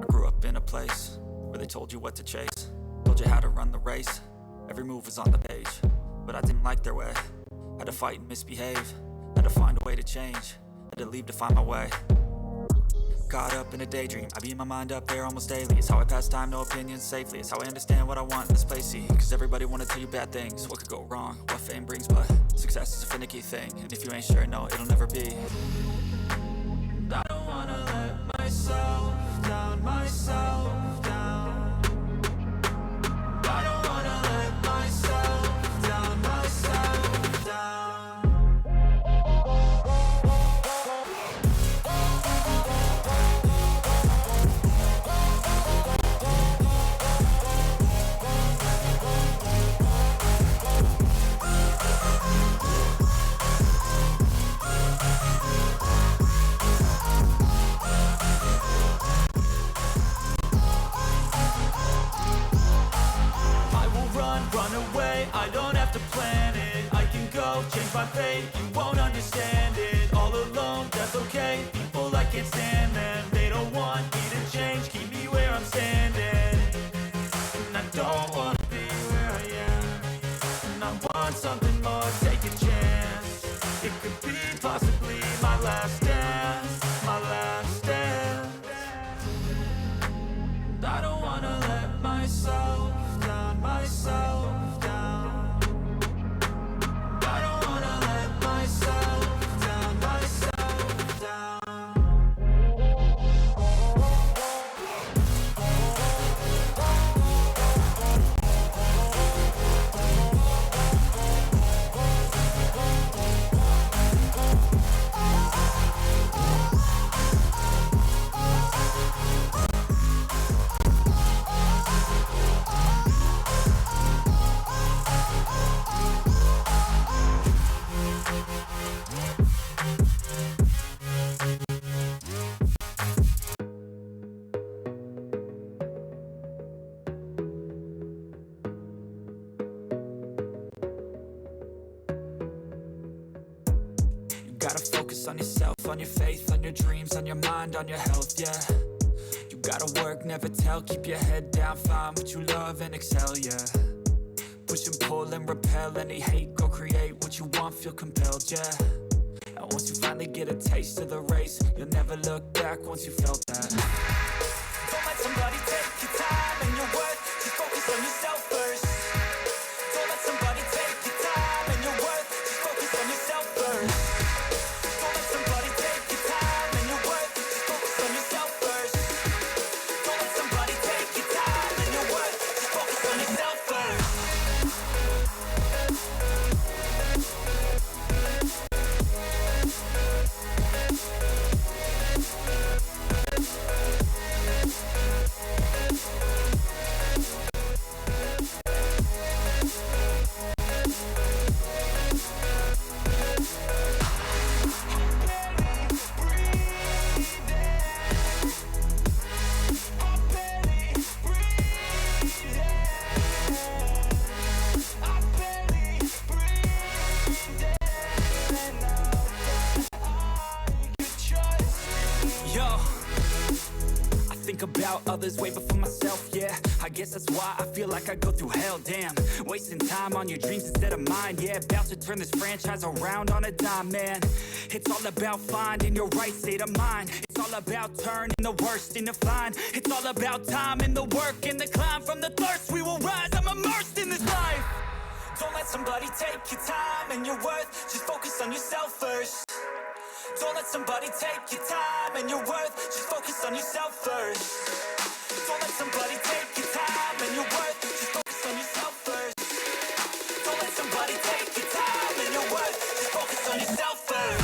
I grew up in a place where they told you what to chase, told you how to run the race. Every move was on the page, but I didn't like their way. Had to fight and misbehave, had to find a way to change, had to leave to find my way. Caught up in a daydream, I beat my mind up there almost daily. It's how I pass time, no opinions safely. It's how I understand what I want in this place, see. Cause everybody wanna tell you bad things, what could go wrong, what fame brings. But success is a finicky thing, and if you ain't sure, no, it'll never be. I don't wanna let myself down, myself down. I don't wanna let myself down, myself down. I don't have to plan it, I can go change my fate. You won't understand it, all alone, that's okay. People I can't stand them, they don't want me to change. Keep me where I'm standing, and I don't wanna be where I am. And I want something more, take a chance. It could be possibly my last dance, my last dance. And I don't wanna let myself down, myself. Gotta focus on yourself, on your faith, on your dreams, on your mind, on your health, yeah. You gotta work, never tell, keep your head down, find what you love and excel, yeah. Push and pull and repel any hate, go create what you want, feel compelled, yeah. And once you finally get a taste of the race, you'll never look back once you felt that. Don't let somebody take your time and your worth, just focus on yourself first. Don't let somebody take your time and your worth, just focus on yourself first. About others way before myself, yeah. I guess that's why I feel like I go through hell, damn. Wasting time on your dreams instead of mine, yeah. About to turn this franchise around on a dime, man. It's all about finding your right state of mind. It's all about turning the worst into fine. It's all about time and the work and the climb. From the thirst we will rise, I'm immersed in this life. Don't let somebody take your time and your worth, just focus on yourself first. Don't let somebody take your time and your worth, just focus on yourself first. Don't let somebody take your time and your worth, just focus on yourself first. Don't let somebody take your time and your worth, just focus on yourself first.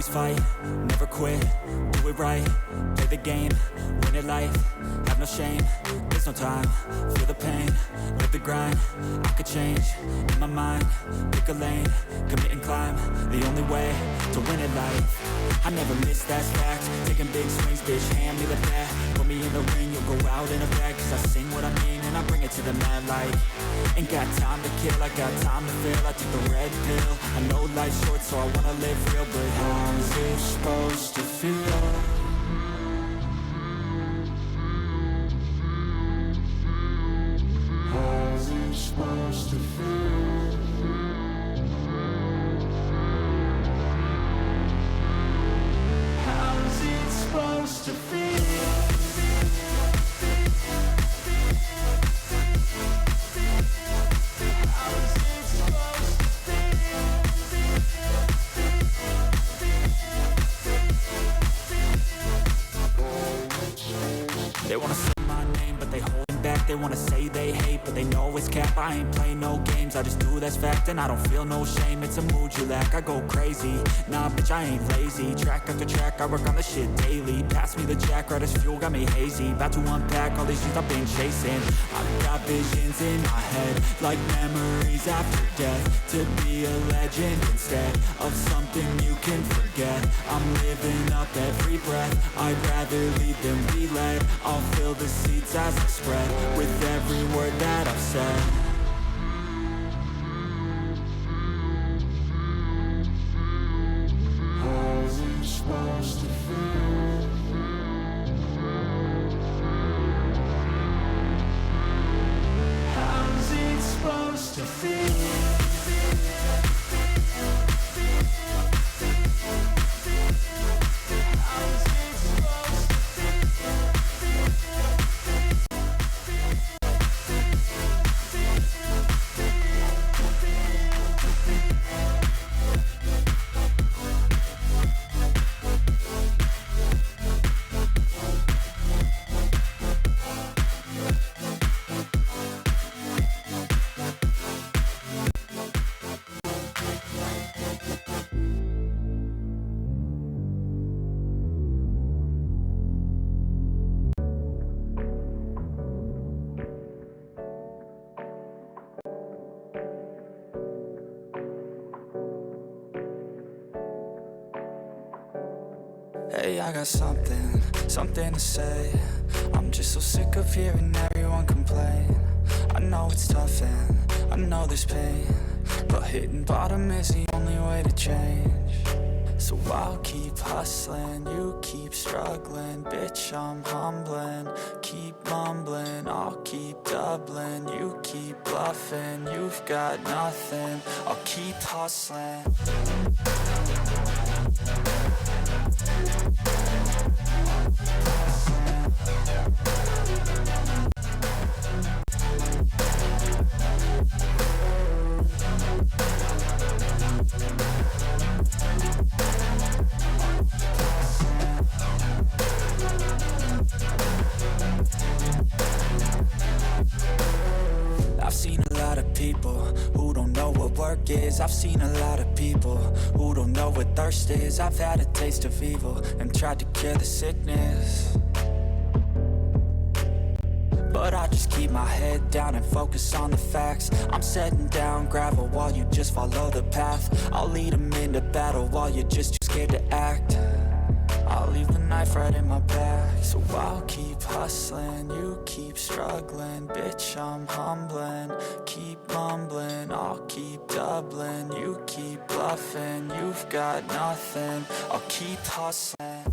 always fight, never quit, do it right, play the game, win it life, have no shame, there's no time, feel the pain, live the grind, I could change, in my mind, pick a lane, commit and climb, the only way to win it life, I never miss, that's fact, taking big swings, bitch, hand me the bat, put me in the ring, you'll go out in a bag, cause I sing what I mean, and I bring it to the mad light, ain't got time to kill, I got time to feel, I took the red pill, I know life's short, so I wanna live real, but how's it supposed to feel? How's it supposed to feel? How's it supposed to feel? They wanna say my name, but they holding back. They wanna say they hate, but they know it's cap. I ain't play no games, I just do, that's fact. And I don't feel no shame, it's a mood you lack. I go crazy, nah bitch I ain't lazy. Track after track, I work on this shit daily. Pass me the jack, right as fuel, got me hazy. About to unpack all these things I've been chasing. I've got visions in my head, like memories after death. To be a legend instead of something you can forget. I'm living up every breath, I'd rather lead than be led. I'll fill the seats as I spread, with every word that I've said. How's it supposed to feel? How's it supposed to feel? Hey, I got something to say. I'm just so sick of hearing everyone complain. I know it's tough and I know there's pain, but hitting bottom is the only way to change. So I'll keep hustling, you keep struggling. Bitch, I'm humbling, keep mumbling. I'll keep doubling, you keep bluffing. You've got nothing, I'll keep hustling. I've seen a lot of people who don't know what work is. I've seen a lot of people who don't know what thirst is. I've had a taste of evil and tried to cure the sickness, but I just keep my head down and focus on the facts. I'm setting down gravel while you just follow the path. I'll lead them into battle while you're just too scared to act. I'll leave the knife right in my back. So I'll keep hustling, you keep struggling. Bitch, I'm humbling, keep mumbling. I'll keep doubling, you keep bluffing. You've got nothing, I'll keep hustling.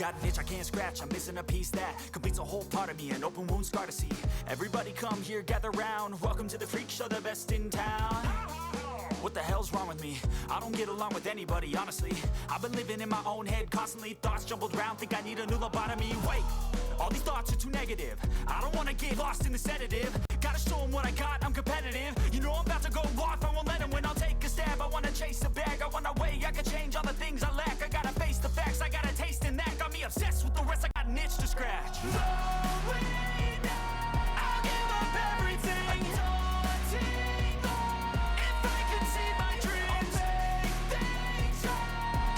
got an itch I can't scratch, I'm missing a piece that completes a whole part of me, an open wound scar to see. Everybody come here, gather round, welcome to the freak show, the best in town. What the hell's wrong with me? I don't get along with anybody, honestly. I've been living in my own head constantly, thoughts jumbled round, think I need a new lobotomy. Wait, all these thoughts are too negative, I don't wanna get lost in the sedative. Gotta show them what I got, I'm competitive. You know I'm about to go off, I won't let them win, I'll take a stab. I wanna chase a bag, I wanna weigh, I can change all the things I lack. I gotta face the facts, I got a taste in that. Got me obsessed with the rest, I got an itch to scratch. No way, no, I'll give up everything. Daunting, if I could see my dreams, I'll make things right.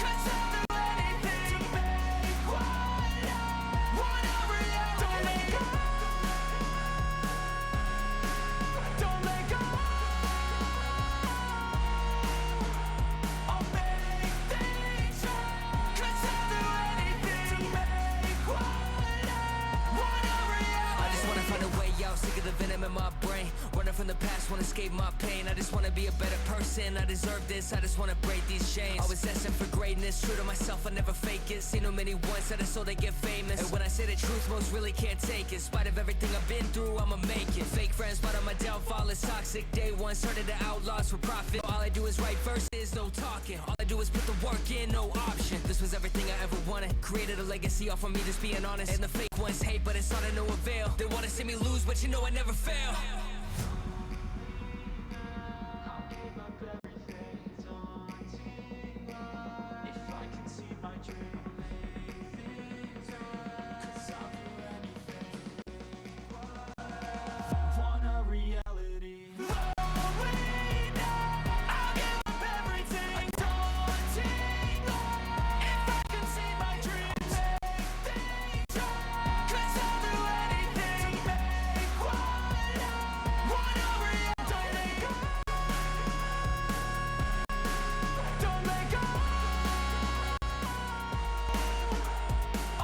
'Cause I'll do anything to make what I want a reality. Don't let go. Don't let go. I'll make things right. 'Cause I'll do anything to make what I want a reality. I just wanna find a way out, sick of the venom in my brain. Running from the past, wanna escape my pain. I just wanna be a better person, I deserve this. I just wanna break these chains. Always asking for greatness, true to myself, I never fake it. Seen too many ones that are so they get famous. And when I say the truth, most really can't take it. In spite of everything I've been through, I'ma make it. Fake friends, but on my downfall is toxic. Day one, started to outlaws for profit. All I do is write verses, no talking. All I do is put the work in, no option. This was everything I ever wanted. Created a legacy off of me, just being honest. And the fake ones hate, but it's all to no avail. They wanna see me lose, but you know I never fail.